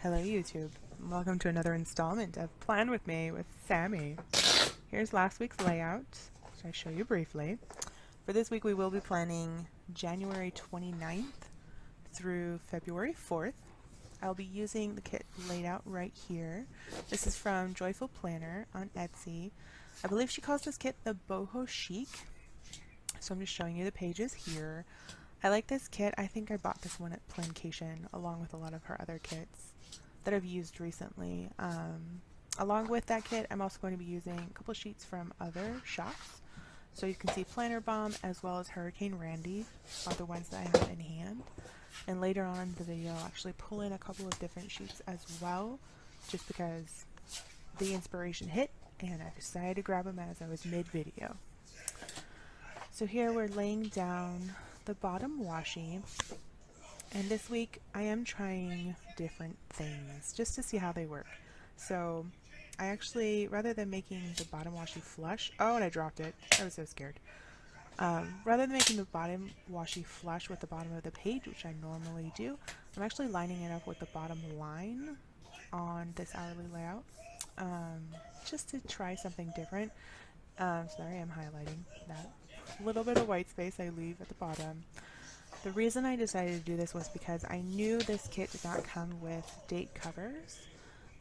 Hello YouTube. Welcome to another installment of Plan With Me with Sammy. Here's last week's layout, which I show you briefly. For this week we will be planning January 29th through February 4th. I'll be using the kit laid out right here. This is from Joyful Planner on Etsy. I believe she calls this kit the Boho Chic. So I'm just showing you the pages here. I like this kit. I think I bought this one at Plancation along with a lot of her other kits that I've used recently. Along with that kit, I'm also going to be using a couple sheets from other shops. So you can see Planner Bomb as well as Hurricane Randy are the ones that I have in hand. And later on in the video, I'll actually pull in a couple of different sheets as well, just because the inspiration hit and I decided to grab them as I was mid-video. So here we're laying down the bottom washi. And this week I am trying different things just to see how they work. So I actually, rather than making the bottom washi flush, oh, and I dropped it. I was so scared. Rather than making the bottom washi flush with the bottom of the page, which I normally do, I'm actually lining it up with the bottom line on this hourly layout, just to try something different. Sorry, I'm highlighting that little bit of white space I leave at the bottom. The reason I decided to do this was because I knew this kit did not come with date covers,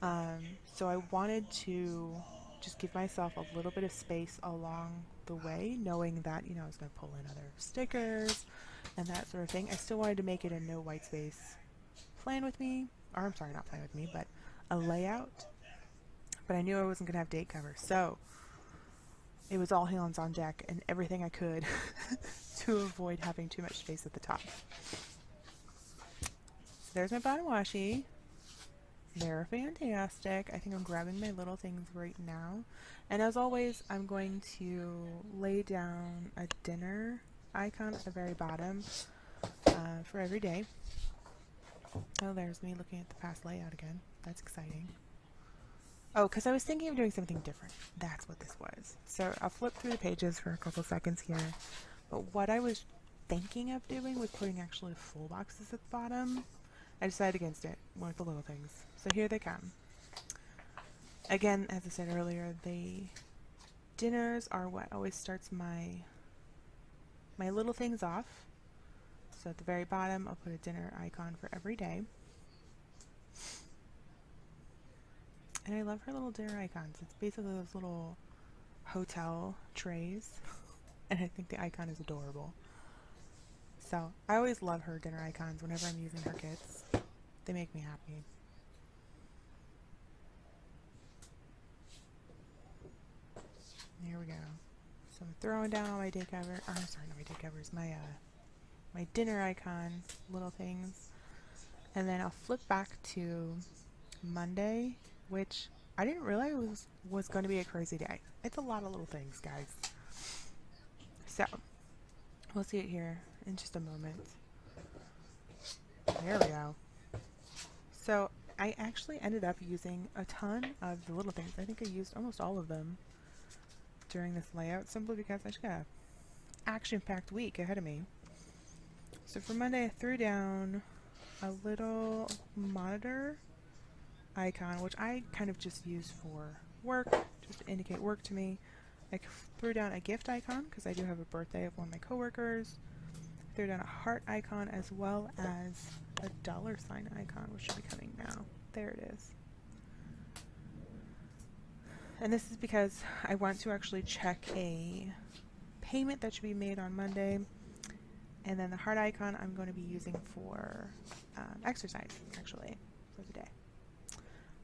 so I wanted to just give myself a little bit of space along the way, knowing that, you know, I was going to pull in other stickers and that sort of thing. I still wanted to make it a no white space plan with me, or I'm sorry, not plan with me, but a layout, but I knew I wasn't going to have date covers, so it was all hands on deck and everything I could to avoid having too much space at the top. So there's my bottom washi. They're fantastic. I think I'm grabbing my little things right now. And as always, I'm going to lay down a dinner icon at the very bottom for every day. Oh, there's me looking at the past layout again. That's exciting. Oh, because I was thinking of doing something different. That's what this was. So I'll flip through the pages for a couple seconds here. But what I was thinking of doing was putting actually full boxes at the bottom. I decided against it. Went with the little things. So here they come. Again, as I said earlier, the dinners are what always starts my little things off. So at the very bottom, I'll put a dinner icon for every day. And I love her little dinner icons. It's basically those little hotel trays. And I think the icon is adorable. So I always love her dinner icons whenever I'm using her kits. They make me happy. Here we go. So I'm throwing down all my day cover. Oh, sorry, not my day covers. My dinner icon little things. And then I'll flip back to Monday, which I didn't realize was going to be a crazy day. It's a lot of little things, guys. So, we'll see it here in just a moment. There we go. So, I actually ended up using a ton of the little things. I think I used almost all of them during this layout, simply because I just got an action-packed week ahead of me. So for Monday, I threw down a little monitor icon, which I kind of just use for work, just to indicate work to me. I threw down a gift icon because I do have a birthday of one of my coworkers. I threw down a heart icon as well as a dollar sign icon, which should be coming now. There it is. And this is because I want to actually check a payment that should be made on Monday. And then the heart icon I'm going to be using for exercise, actually, for the day.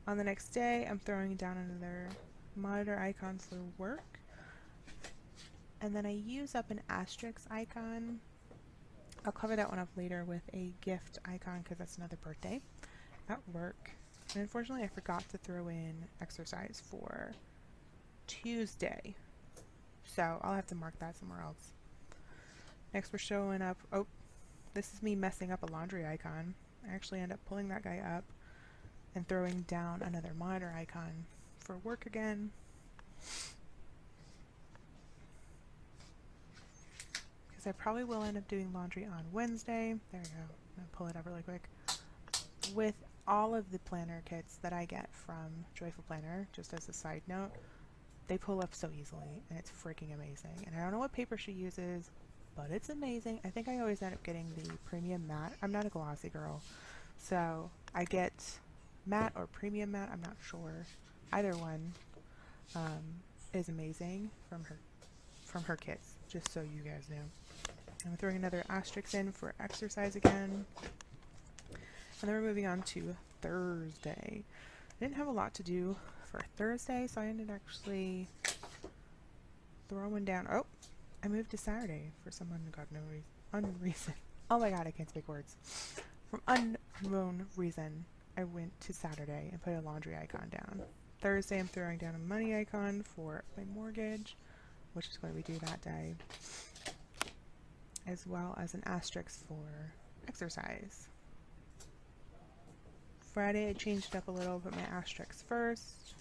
On the next day, I'm throwing down another monitor icon for work. And then I use up an asterisk icon. I'll cover that one up later with a gift icon because that's another birthday at work. And unfortunately, I forgot to throw in exercise for Tuesday. So I'll have to mark that somewhere else. Next, we're showing up. Oh, this is me messing up a laundry icon. I actually end up pulling that guy up and throwing down another monitor icon for work again. Because I probably will end up doing laundry on Wednesday. There we go. I'm going to pull it up really quick. With all of the planner kits that I get from Joyful Planner, just as a side note, they pull up so easily, and it's freaking amazing. And I don't know what paper she uses, but it's amazing. I think I always end up getting the premium matte. I'm not a glossy girl, so I get matte or premium matte, I'm not sure. Either one is amazing from her kits, just so you guys know. I'm throwing another asterisk in for exercise again. And then we're moving on to Thursday. I didn't have a lot to do for Thursday, so I ended actually throwing down. Oh, I moved to Saturday for some unknown reason. Oh my god, I can't speak words. From unknown reason, I went to Saturday and put a laundry icon down. Thursday, I'm throwing down a money icon for my mortgage, which is what we do that day, as well as an asterisk for exercise. Friday, I changed it up a little, put my asterisks first.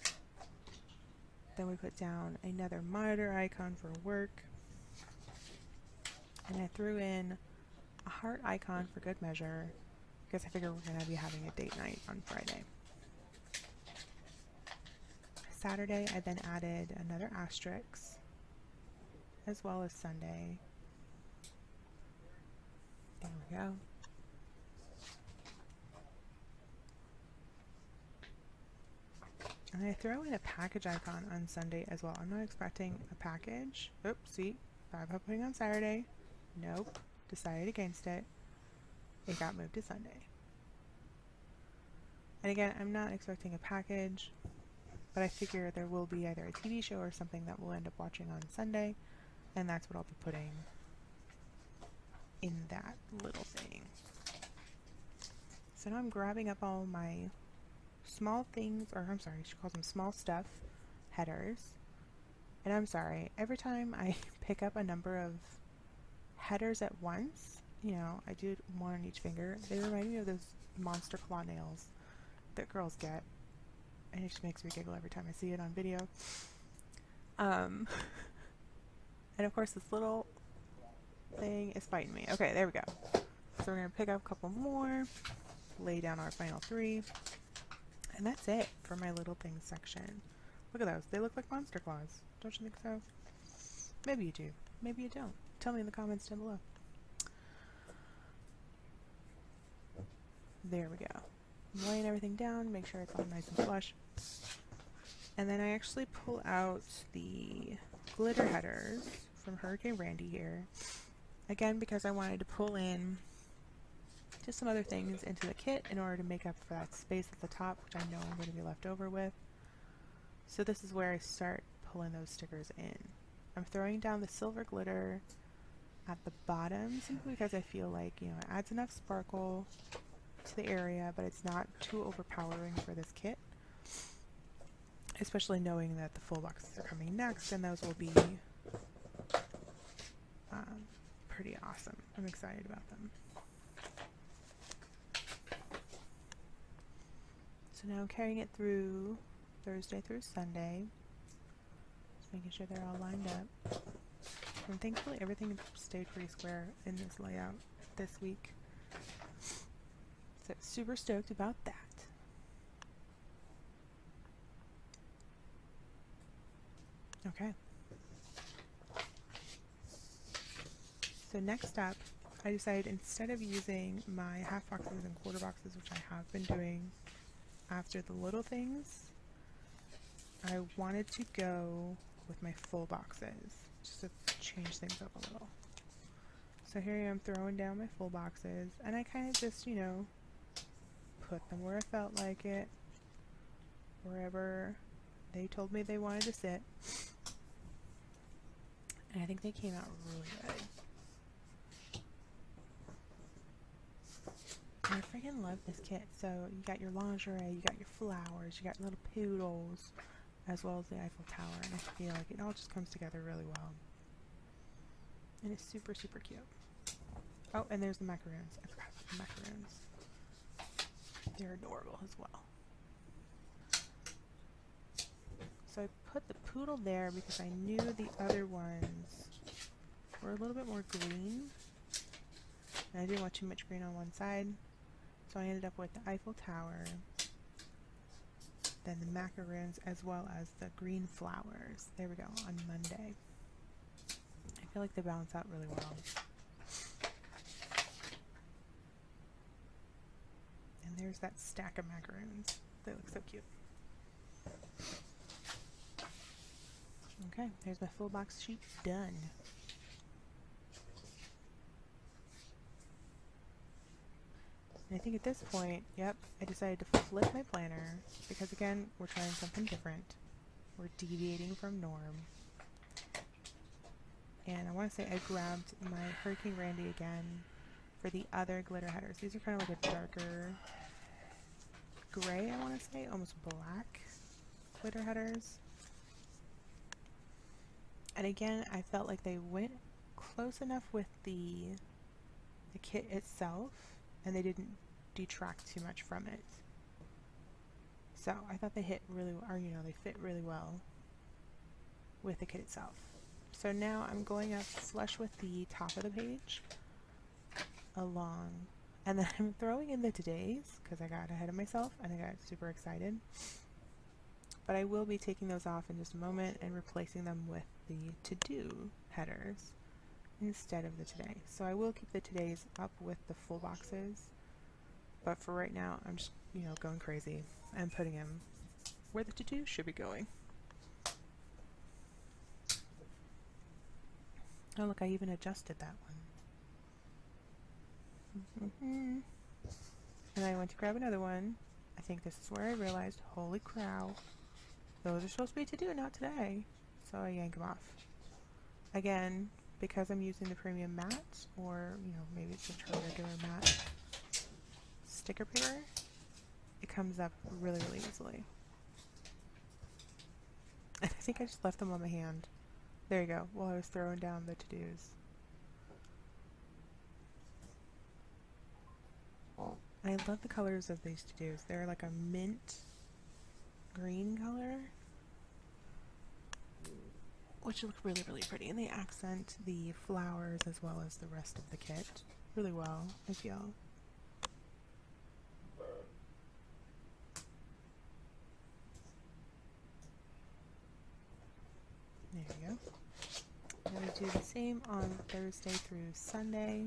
Then we put down another monitor icon for work. And I threw in a heart icon for good measure, because I figure we're going to be having a date night on Friday. Saturday, I then added another asterisk, as well as Sunday. There we go. And I throw in a package icon on Sunday as well. I'm not expecting a package. Oops, see, thought about putting on Saturday. Nope, decided against it. It got moved to Sunday. And again, I'm not expecting a package, but I figure there will be either a TV show or something that we'll end up watching on Sunday, and that's what I'll be putting in that little thing. So now I'm grabbing up all my small things, or I'm sorry, she calls them small stuff headers. And I'm sorry, every time I pick up a number of headers at once, you know, I do one on each finger, they remind me of those monster claw nails that girls get, and it just makes me giggle every time I see it on video. And of course this little thing is fighting me. Okay, there we go. So we're going to pick up a couple more, lay down our final 3, and that's it for my little things section. Look at those. They look like monster claws. Don't you think so? Maybe you do. Maybe you don't. Tell me in the comments down below. There we go. I'm laying everything down, make sure it's all nice and flush. And then I actually pull out the glitter headers from Hurricane Randy here. Again, because I wanted to pull in just some other things into the kit in order to make up for that space at the top, which I know I'm going to be left over with. So this is where I start pulling those stickers in. I'm throwing down the silver glitter at the bottom simply because I feel like, you know, it adds enough sparkle to the area, but it's not too overpowering for this kit. Especially knowing that the full boxes are coming next, and those will be pretty awesome. I'm excited about them. So now I'm carrying it through Thursday through Sunday. Just making sure they're all lined up. And thankfully everything stayed pretty square in this layout this week. So super stoked about that. Okay. So next up, I decided instead of using my half boxes and quarter boxes, which I have been doing after the little things, I wanted to go with my full boxes, just to change things up a little. So here I am throwing down my full boxes, and I kind of just, you know, put them where I felt like it, wherever they told me they wanted to sit. And I think they came out really good. And I freaking love this kit. So you got your lingerie, you got your flowers, you got little poodles, as well as the Eiffel Tower. And I feel like it all just comes together really well. And it's super, super cute. Oh, and there's the macaroons. I forgot about the macaroons. They're adorable as well. So I put the poodle there because I knew the other ones were a little bit more green. And I didn't want too much green on one side. So I ended up with the Eiffel Tower, then the macaroons, as well as the green flowers. There we go, on Monday. I feel like they balance out really well. And there's that stack of macaroons. They look so cute. Okay, there's my full box sheet done. And I think at this point, yep, I decided to flip my planner because again, we're trying something different. We're deviating from norm. And I want to say I grabbed my Hurricane Randy again for the other glitter headers. These are kind of like a darker gray, I want to say, almost black glitter headers. And again, I felt like they went close enough with the kit itself, and they didn't detract too much from it. So I thought they hit really, or you know, they fit really well with the kit itself. So now I'm going up flush with the top of the page along, and then I'm throwing in the today's because I got ahead of myself and I got super excited. But I will be taking those off in just a moment and replacing them with the to-do headers instead of the today. So I will keep the today's up with the full boxes, but for right now I'm just, you know, going crazy and putting them where the to-do should be going. Oh look, I even adjusted that one. And I went to grab another one. I think this is where I realized, holy cow, those are supposed to be to do, not today. So I yank them off. Again, because I'm using the premium matte, or you know, maybe it's just a regular matte sticker paper, it comes up really, really easily. And I think I just left them on my hand. There you go, while I was throwing down the to-dos. And I love the colors of these to-dos. They're like a mint green color, which look really, really pretty. And they accent the flowers as well as the rest of the kit really well, I feel. There we go. I'm going to do the same on Thursday through Sunday.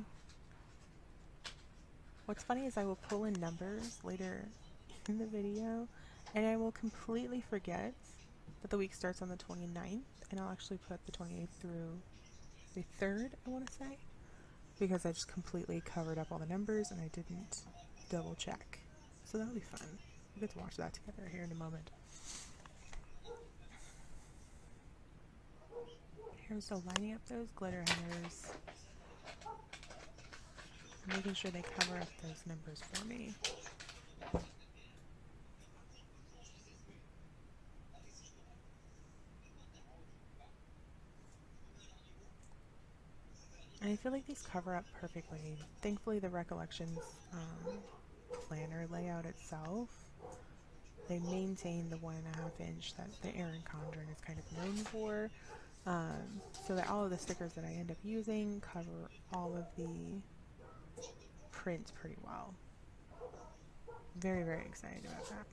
What's funny is I will pull in numbers later in the video, and I will completely forget that the week starts on the 29th, and I'll actually put the 28th through the 3rd, I want to say, because I just completely covered up all the numbers and I didn't double check. So that'll be fun. We'll get to watch that together here in a moment. Here's so lining up those glitter headers, making sure they cover up those numbers for me. And I feel like these cover up perfectly. Thankfully, the Recollections planner layout itself, they maintain the 1.5 inch that the Erin Condren is kind of known for, so that all of the stickers that I end up using cover all of the prints pretty well. Very, very excited about that.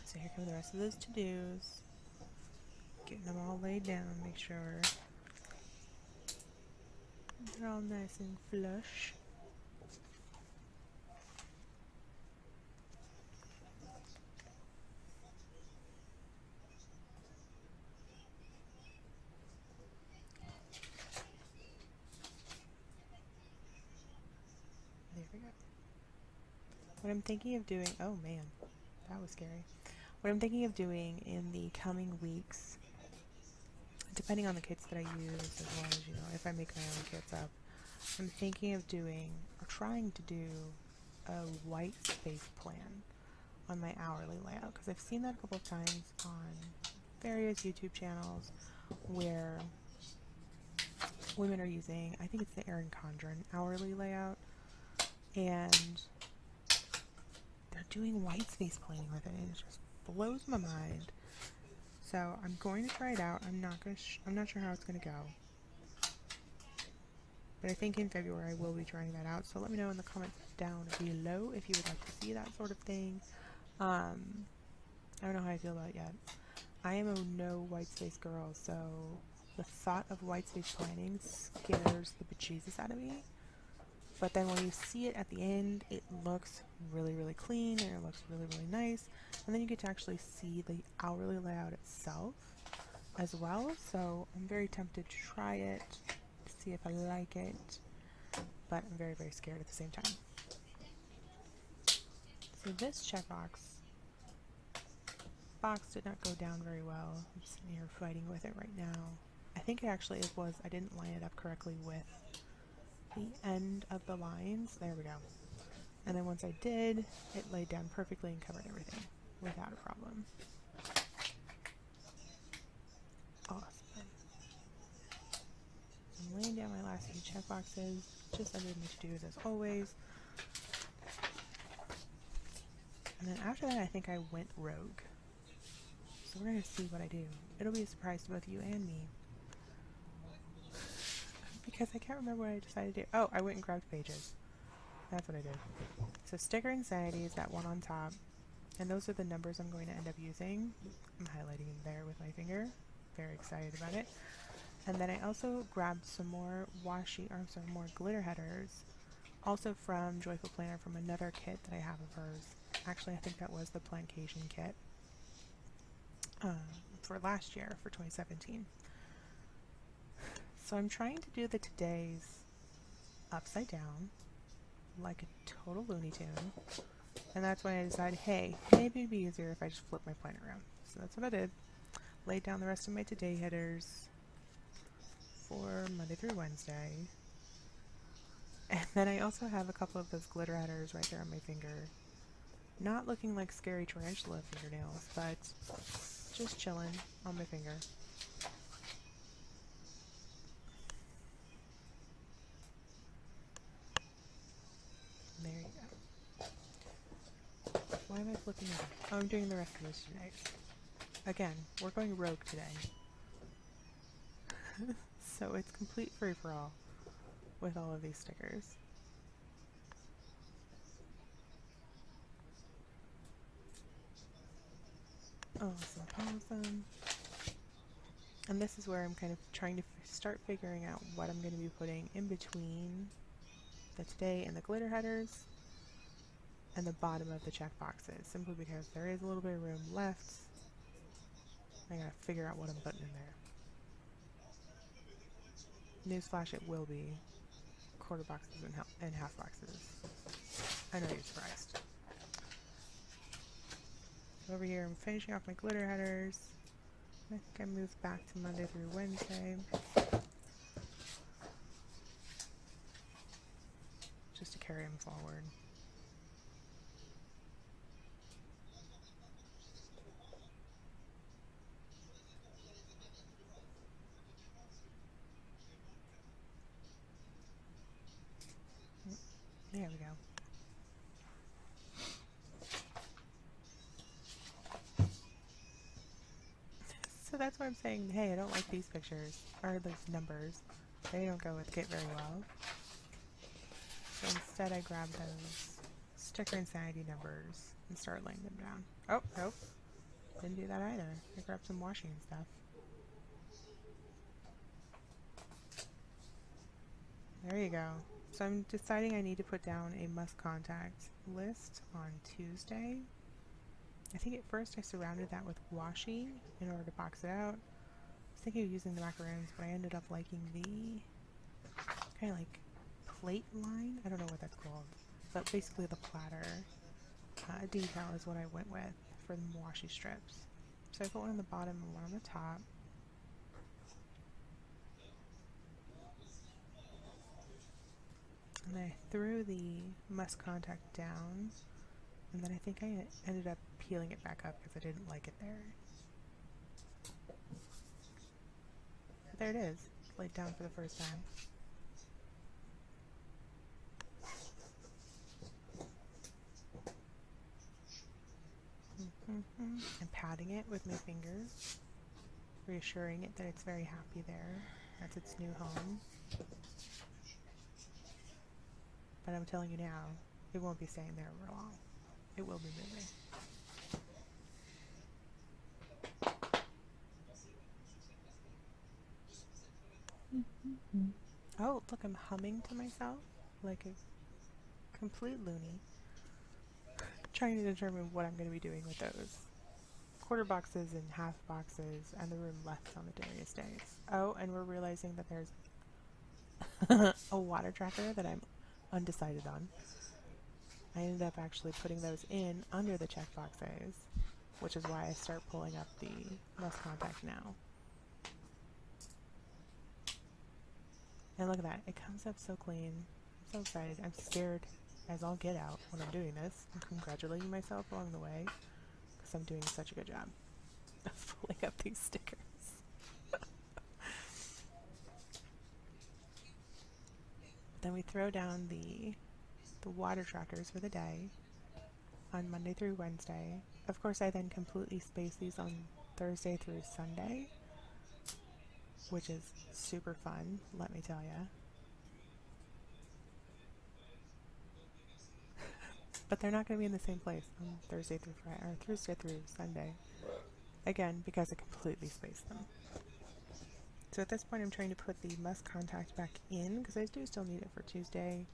So here come the rest of those to-dos. Getting them all laid down, make sure they're all nice and flush. There we go. What I'm thinking of doing, oh man, that was scary. What I'm thinking of doing in the coming weeks, depending on the kits that I use, as well as, you know, if I make my own kits up, I'm thinking of doing, or trying to do, a white space plan on my hourly layout, because I've seen that a couple of times on various YouTube channels where women are using, I think it's the Erin Condren hourly layout, and they're doing white space planning with it, and it just blows my mind. So I'm going to try it out. I'm not sure how it's going to go. But I think in February I will be trying that out. So let me know in the comments down below if you would like to see that sort of thing. I don't know how I feel about it yet. I am a no white space girl, so the thought of white space planning scares the bejesus out of me. But then when you see it at the end, it looks really, really clean and it looks really, really nice. And then you get to actually see the hourly layout itself as well. So I'm very tempted to try it, to see if I like it. But I'm very, very scared at the same time. So this checkbox did not go down very well. I'm sitting here fighting with it right now. I think actually it was, I didn't line it up correctly with the end of the lines. There we go. And then once I did, it laid down perfectly and covered everything without a problem. Awesome. I'm laying down my last few checkboxes, just under my to-dos as always. And then after that, I think I went rogue. So we're going to see what I do. It'll be a surprise to both you and me. Because I can't remember what I decided to do. Oh, I went and grabbed pages. That's what I did. So sticker insanity is that one on top. And those are the numbers I'm going to end up using. I'm highlighting in there with my finger. Very excited about it. And then I also grabbed some more more glitter headers. Also from Joyful Planner from another kit that I have of hers. Actually, I think that was the Plancation kit. For last year, for 2017. So I'm trying to do the today's upside down, like a total Looney Tune. And that's when I decided, hey, maybe it'd be easier if I just flip my planner around. So that's what I did. Laid down the rest of my today headers for Monday through Wednesday. And then I also have a couple of those glitter headers right there on my finger. Not looking like scary tarantula fingernails, but just chilling on my finger. There you go. Why am I flipping it? Oh, I'm doing the rest of this today. Again, we're going rogue today. So it's complete free-for-all with all of these stickers. Awesome. And this is where I'm kind of trying to start figuring out what I'm going to be putting in between the today and the glitter headers and the bottom of the check boxes, simply because there is a little bit of room left. I gotta figure out what I'm putting in there. Newsflash, it will be quarter boxes and half boxes. I know you're surprised. Over here I'm finishing off my glitter headers. I think I moved back to Monday through Wednesday. Just to carry them forward. There we go. So that's why I'm saying, hey, I don't like these pictures, or those numbers. They don't go with Kit very well. So instead I grab those sticker insanity numbers and start laying them down. Oh, nope. Didn't do that either. I grabbed some washing and stuff. There you go. So I'm deciding I need to put down a must contact list on Tuesday. I think at first I surrounded that with washi in order to box it out. I was thinking of using the macaroons, but I ended up liking the kind of like plate line. I don't know what that's called, but basically the platter detail is what I went with for the washi strips. So I put one on the bottom and one on the top. And I threw the must contact down, and then I think I ended up peeling it back up because I didn't like it there. But there it is, laid down for the first time. I'm patting it with my fingers, reassuring it that it's very happy there. That's its new home. but I'm telling you now, it won't be staying there for long. It will be moving. Oh, look, I'm humming to myself like a complete loony, trying to determine what I'm going to be doing with those quarter boxes and half boxes and the room left on the various days. Oh, and we're realizing that there's a water tracker that I'm undecided on. I ended up actually putting those in under the check boxes, which is why I start pulling up the must contact now. And look at that, it comes up so clean. I'm so excited. I'm scared as all get out when I'm doing this. I'm congratulating myself along the way because I'm doing such a good job of pulling up these stickers. Then we throw down the water trackers for the day on Monday through Wednesday. Of course, I then completely space these on Thursday through Sunday, which is super fun, let me tell ya. But they're not going to be in the same place on Thursday through Friday, or Thursday through Sunday. Again, because I completely spaced them. So at this point, I'm trying to put the must contact back in, because I do still need it for Tuesday.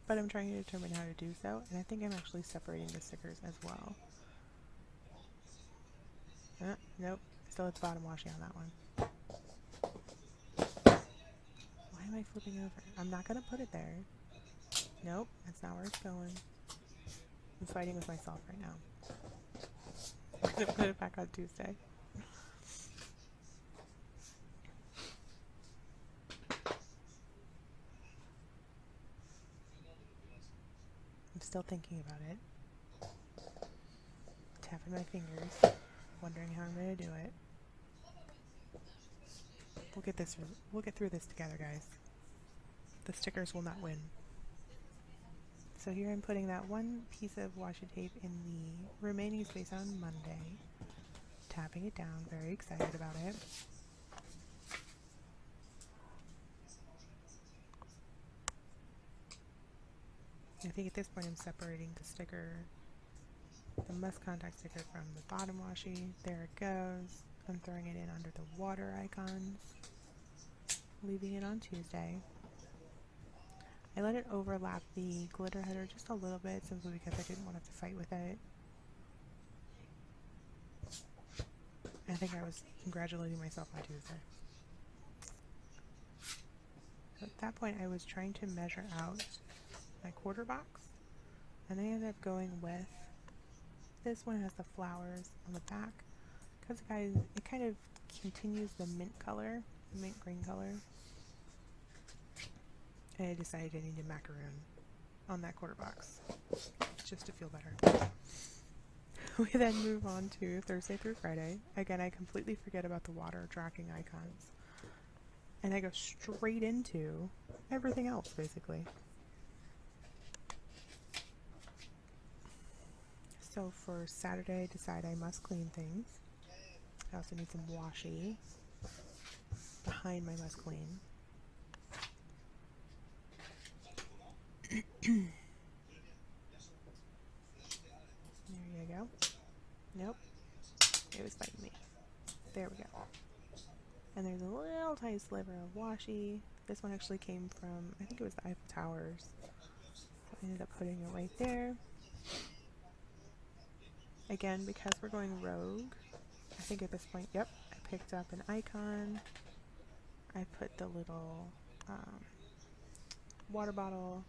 But I'm trying to determine how to do so, and I think I'm actually separating the stickers as well. Nope, still at the bottom washi on that one. Why am I flipping over? I'm not going to put it there. Nope, that's not where it's going. I'm fighting with myself right now. I'm going to put it back on Tuesday. I'm still thinking about it. Tapping my fingers, wondering how I'm going to do it. We'll get through this together, guys. The stickers will not win. So here I'm putting that one piece of washi tape in the remaining space on Monday. Tapping it down, very excited about it. I think at this point I'm separating the sticker, the must contact sticker from the bottom washi. There it goes. I'm throwing it in under the water icons, leaving it on Tuesday. I let it overlap the glitter header just a little bit simply because I didn't want to have to fight with it. I think I was congratulating myself on Tuesday. So at that point I was trying to measure out my quarter box, and I ended up going with this one. Has the flowers on the back because guys, it kind of continues the mint color, the mint green color. And I decided I needed macaroon on that quarter box just to feel better. We then move on to Thursday through Friday. Again, I completely forget about the water tracking icons, and I go straight into everything else basically. So for Saturday, I decide I must clean things. I also need some washi behind my must clean. There you go. Nope. It was fighting me. There we go. And there's a little tiny sliver of washi. This one actually came from, I think it was the Eiffel Towers. So I ended up putting it right there. Again, because we're going rogue, I think at this point, yep, I picked up an icon. I put the little water bottle,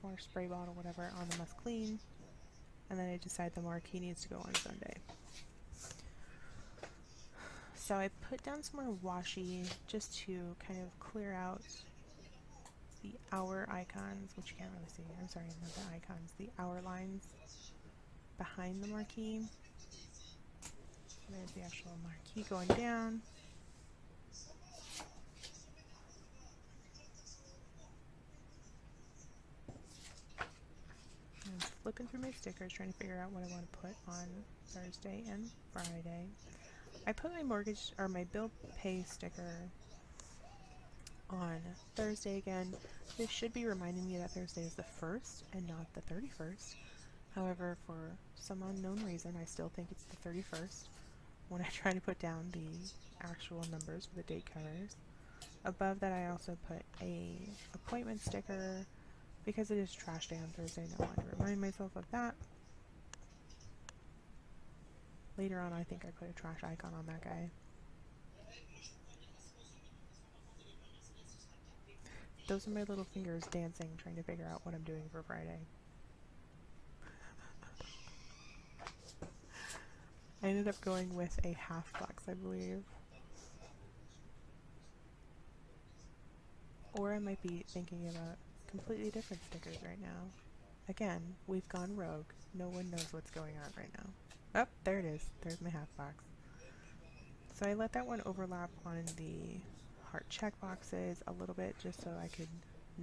water spray bottle, whatever, on the must clean. And then I decide the marquee needs to go on Sunday. So I put down some more washi just to kind of clear out the hour icons, which you can't really see. I'm sorry, not the icons, the hour lines behind the marquee. There's the actual marquee going down. I'm flipping through my stickers, trying to figure out what I want to put on Thursday and Friday. I put my mortgage or my bill pay sticker on Thursday again. This should be reminding me that Thursday is the 1st and not the 31st. However, for some unknown reason, I still think it's the 31st when I try to put down the actual numbers for the date covers. Above that, I also put a appointment sticker because it is trash day on Thursday and I wanted to remind myself of that. Later on, I think I put a trash icon on that guy. Those are my little fingers dancing, trying to figure out what I'm doing for Friday. I ended up going with a half box, I believe. Or I might be thinking about completely different stickers right now. Again, we've gone rogue. No one knows what's going on right now. Oh, there it is. There's my half box. So I let that one overlap on the heart check boxes a little bit just so I could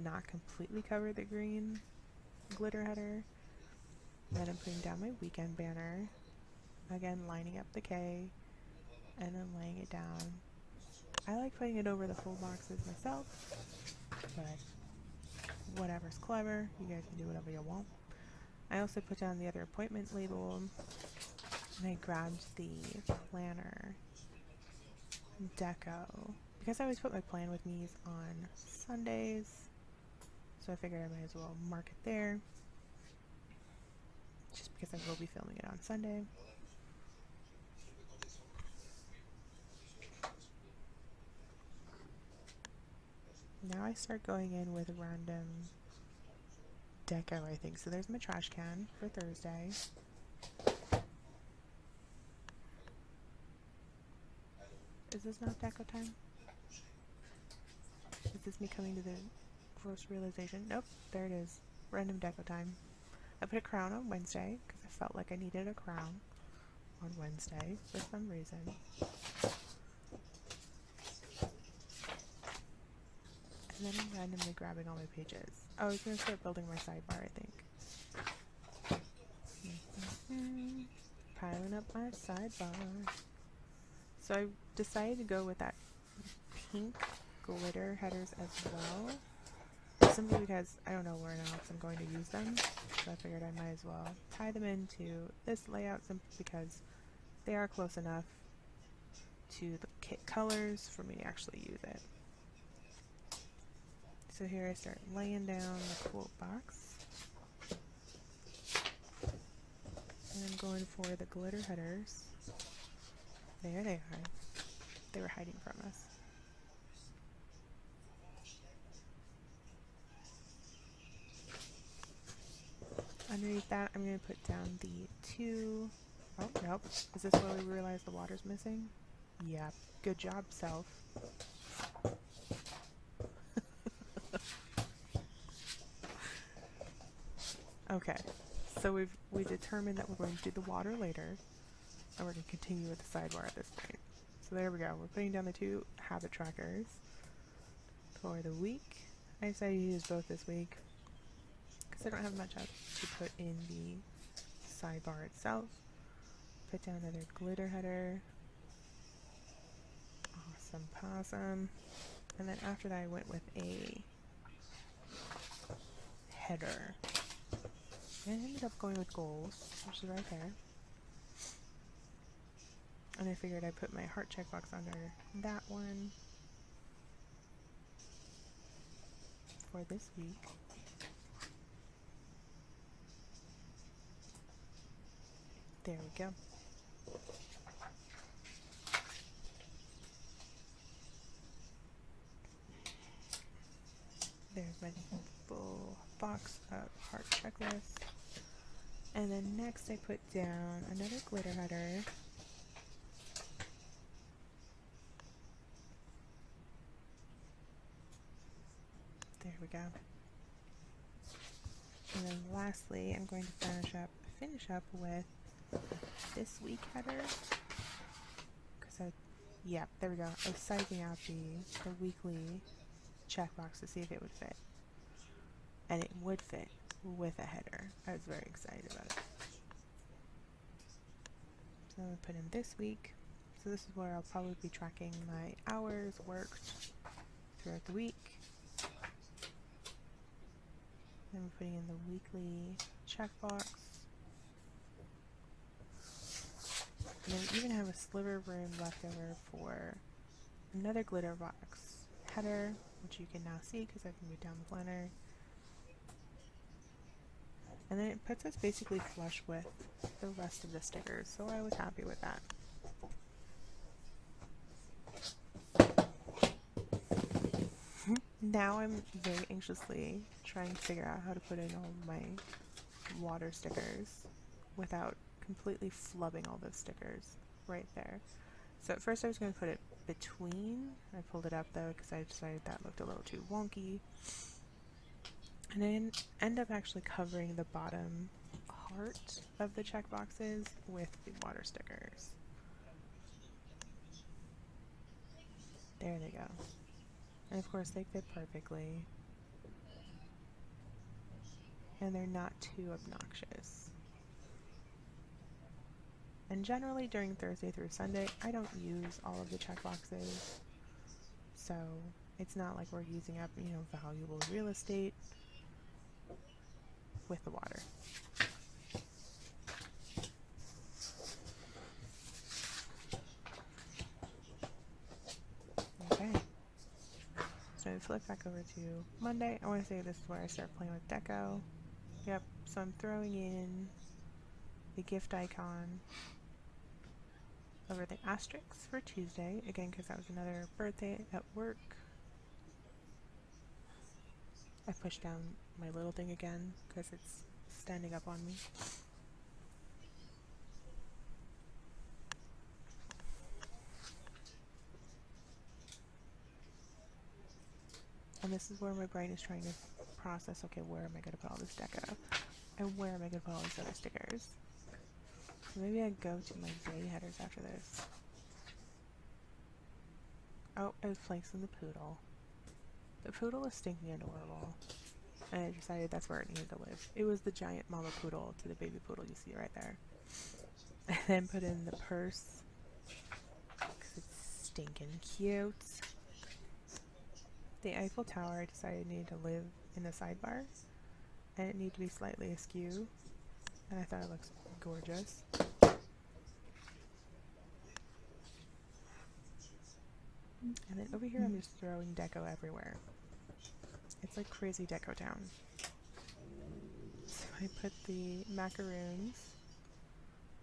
not completely cover the green glitter header. Then I'm putting down my weekend banner. Again, lining up the K and then laying it down. I like putting it over the full boxes myself, but whatever's clever. You guys can do whatever you want. I also put down the other appointment label, and I grabbed the planner deco because I always put my plan with me's on Sundays, so I figured I might as well mark it there just because I will be filming it on Sunday. Now I start going in with random deco, I think. So there's my trash can for Thursday. Is this not deco time? Is this me coming to the gross realization? Nope, there it is. Random deco time. I put a crown on Wednesday because I felt like I needed a crown on Wednesday for some reason. And then I'm randomly grabbing all my pages. Oh, I was going to start building my sidebar, I think. Piling up my sidebar. So I decided to go with that pink glitter headers as well. Simply because I don't know where else I'm going to use them. So I figured I might as well tie them into this layout simply because they are close enough to the kit colors for me to actually use it. So here I start laying down the quote box. And I'm going for the glitter headers. There they are. They were hiding from us. Underneath that, I'm going to put down the two... Oh, nope. Is this where we realize the water's missing? Yeah. Good job, self. Okay, so we determined that we're going to do the water later, and we're going to continue with the sidebar at this point. So there we go. We're putting down the two habit trackers for the week. I decided to use both this week because I don't have much else to put in the sidebar itself. Put down another glitter header. Awesome possum. And then after that I went with a header. And I ended up going with goals, which is right there. And I figured I'd put my heart checkbox under that one for this week. There we go. There's my full box of heart checklist. And then next I put down another glitter header. There we go. And then lastly, I'm going to finish up with this week header. Yeah, there we go. I was sizing out the weekly checkbox to see if it would fit. And it would fit with a header. I was very excited about it. So I'm going to put in this week. So this is where I'll probably be tracking my hours worked throughout the week. Then we're putting in the weekly checkbox. And then we even have a sliver of room left over for another glitter box header, which you can now see because I've moved down the planner. And then it puts us basically flush with the rest of the stickers, so I was happy with that. Now I'm very anxiously trying to figure out how to put in all my water stickers without completely flubbing all those stickers right there. So at first I was going to put it between. I pulled it up though because I decided that looked a little too wonky. And I end up actually covering the bottom part of the checkboxes with the water stickers. There they go. And of course they fit perfectly. And they're not too obnoxious. And generally during Thursday through Sunday, I don't use all of the checkboxes. So it's not like we're using up, you know, valuable real estate with the water. Okay. So I flip back over to Monday. I want to say this is where I start playing with deco. Yep, so I'm throwing in the gift icon over the asterisks for Tuesday, again because that was another birthday at work. I pushed down my little thing again because it's standing up on me. And this is where my brain is trying to process, okay, where am I going to put all this deco? And where am I going to put all these other stickers? So maybe I go to my day headers after this. Oh, I was placing the poodle. The poodle is stinking adorable. And I decided that's where it needed to live. It was the giant mama poodle to the baby poodle you see right there. I then put in the purse because it's stinking cute. The Eiffel Tower I decided needed to live in the sidebar, and it needed to be slightly askew, and I thought it looks gorgeous. And then over here I'm just throwing deco everywhere. It's like crazy deco town. So I put the macaroons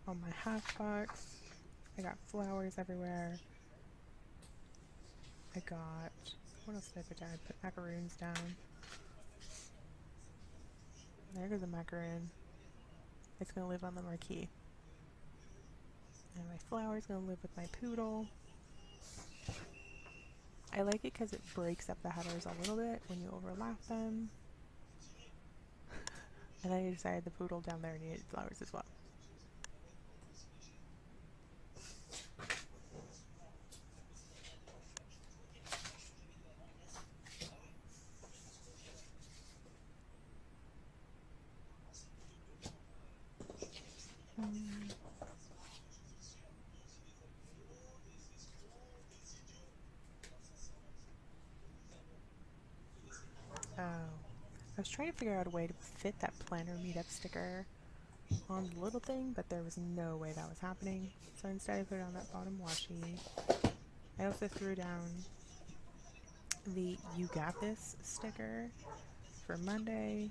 on my half box. I got flowers everywhere. I got, what else did I put down? I put macaroons down. There goes a macaroon. It's going to live on the marquee. And my flower is going to live with my poodle. I like it because it breaks up the headers a little bit when you overlap them. And I decided the poodle down there needed flowers as well. Oh, I was trying to figure out a way to fit that planner meetup sticker on the little thing, but there was no way that was happening. So instead I put it on that bottom washi. I also threw down the You Got This sticker for Monday,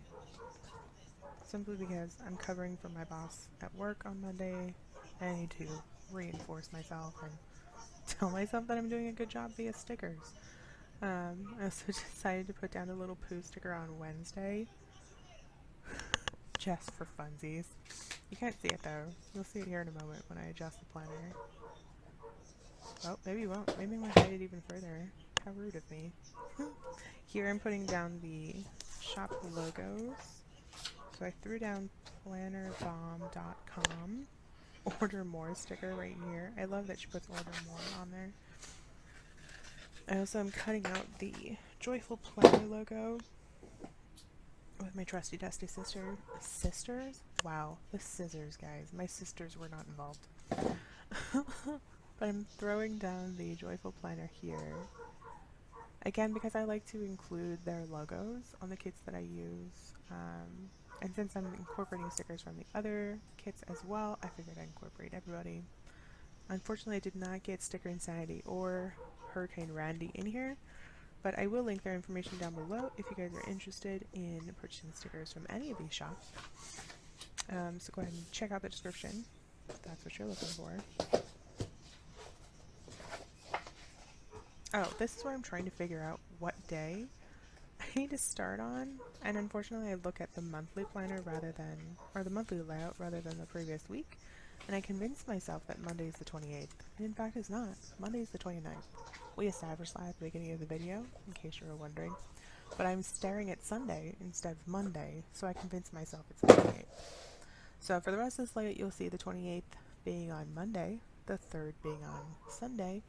simply because I'm covering for my boss at work on Monday. I need to reinforce myself and tell myself that I'm doing a good job via stickers. I also decided to put down a little poo sticker on Wednesday, just for funsies. You can't see it though. You'll see it here in a moment when I adjust the planner. Oh, maybe you won't. Maybe I'm going to hide it even further. How rude of me. Here I'm putting down the shop logos. So I threw down plannerbomb.com. Order more sticker right here. I love that she puts order more on there. I also am cutting out the Joyful Planner logo with my trusty dusty sisters? Wow, the scissors, guys. My sisters were not involved. But I'm throwing down the Joyful Planner here. Again, because I like to include their logos on the kits that I use, and since I'm incorporating stickers from the other kits as well, I figured I'd incorporate everybody. Unfortunately, I did not get Sticker Insanity or Hurricane Randy in here, but I will link their information down below if you guys are interested in purchasing stickers from any of these shops. So go ahead and check out the description if that's what you're looking for. Oh, this is where I'm trying to figure out what day I need to start on, and unfortunately I look at the monthly planner rather than, or the monthly layout rather than the previous week, and I convinced myself that Monday is the 28th, and in fact it's not. Monday is the 29th. We established that at the beginning of the video, in case you were wondering, but I'm staring at Sunday instead of Monday, so I convinced myself it's the 28th. So for the rest of this layout, you'll see the 28th being on Monday, the 3rd being on Sunday.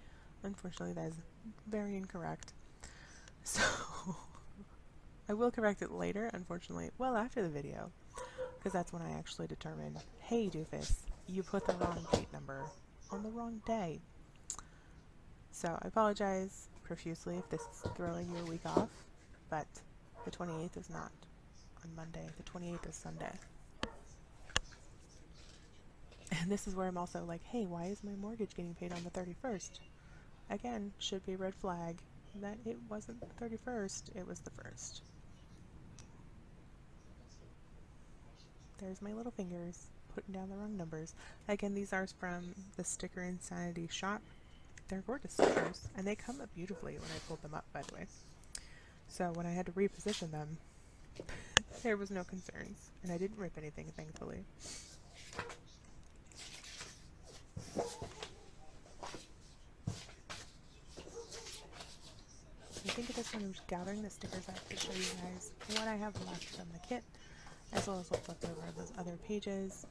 Unfortunately, that is very incorrect. So I will correct it later, unfortunately, well after the video, because that's when I actually determined, hey doofus, you put the wrong date number on the wrong day. So I apologize profusely if this is throwing you a week off, but the 28th is not on Monday, the 28th is Sunday. And this is where I'm also like, hey, why is my mortgage getting paid on the 31st? Again, should be a red flag that it wasn't the 31st, it was the 1st. There's my little fingers putting down the wrong numbers. Again, these are from the Sticker Insanity shop. They're gorgeous stickers, and they come up beautifully when I pulled them up, by the way. So when I had to reposition them, there was no concerns, and I didn't rip anything, thankfully. I think at this point I'm just gathering the stickers up to show you guys what I have left from the kit, as well as what's left over of those other pages.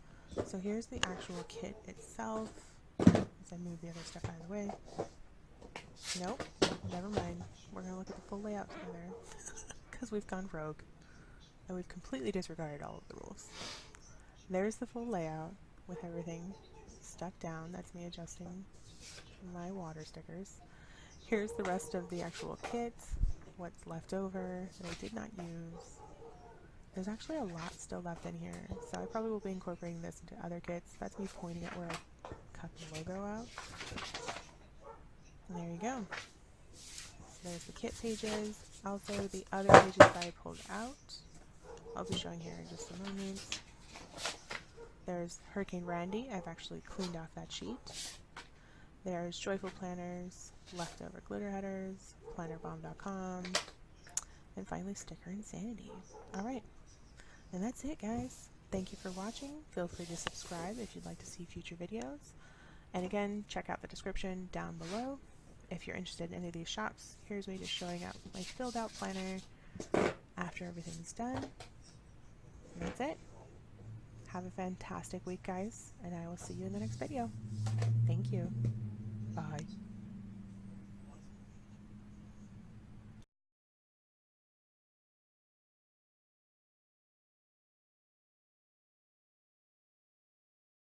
So here's the actual kit itself, as I move the other stuff out of the way. Nope, never mind. We're going to look at the full layout together, because we've gone rogue, and we've completely disregarded all of the rules. There's the full layout, with everything stuck down. That's me adjusting my water stickers. Here's the rest of the actual kit, what's left over that I did not use. There's actually a lot still left in here, so I probably will be incorporating this into other kits. That's me pointing at where I cut the logo out. And there you go. So there's the kit pages, also the other pages that I pulled out. I'll be showing here in just a moment. There's Hurricane Randy. I've actually cleaned off that sheet. There's Joyful Planners, leftover glitter headers, plannerbomb.com, and finally Sticker Insanity. Alright, and that's it, guys. Thank you for watching. Feel free to subscribe if you'd like to see future videos. And again, check out the description down below if you're interested in any of these shops. Here's me just showing out my filled out planner after everything's done. And that's it. Have a fantastic week, guys, and I will see you in the next video. Thank you. Bye.